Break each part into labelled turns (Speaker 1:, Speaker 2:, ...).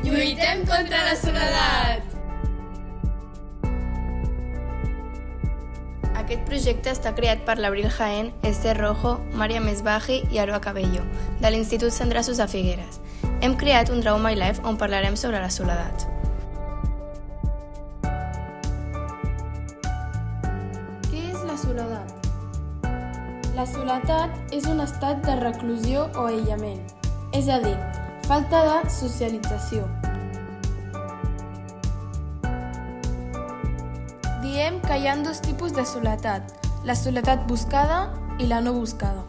Speaker 1: Lluitem contra la soledat!
Speaker 2: Aquest projecte està creat per l'Abril Jaén, Esther Rojo, Maria Mesbaji i Aroa Cabello, de l'Institut Sandrasos de Figueres. Hem creat un Draw My Life on parlarem sobre la soledat.
Speaker 3: Què és la soledat? La soledat és un estat de reclusió o aïllament, és a dir, falta de socialització. Diem que hi ha dos tipus de soledat, la soledat buscada i la no buscada.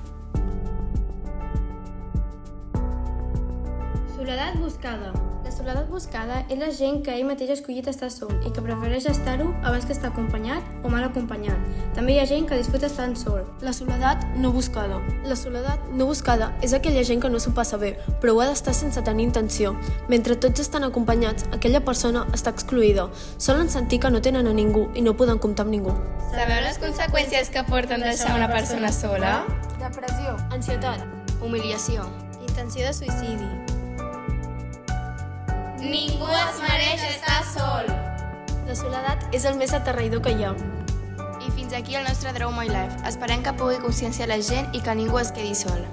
Speaker 2: Soledat buscada. La soledat buscada és la gent que ell mateix ha escollit estar sol i que prefereix estar-ho abans que estar acompanyat o mal acompanyat. També hi ha gent que disfruta estant sol.
Speaker 3: La soledat no buscada. La soledat no buscada és aquella gent que no s'ho passa bé, però ho ha d'estar sense tenir intenció. Mentre tots estan acompanyats, aquella persona està excloïda. Solen sentir que no tenen a ningú i no poden comptar amb ningú.
Speaker 1: Sabeu les conseqüències que porten deixar una persona sola?
Speaker 3: Depressió, ansietat,
Speaker 2: Humiliació. Intenció de suïcidi.
Speaker 1: Ningú es mereix estar sol!
Speaker 3: la soledat és el més aterrador que hi ha.
Speaker 2: I fins aquí el nostre Draw My Life. Esperem que pugui conscienciar la gent i que ningú es quedi sol.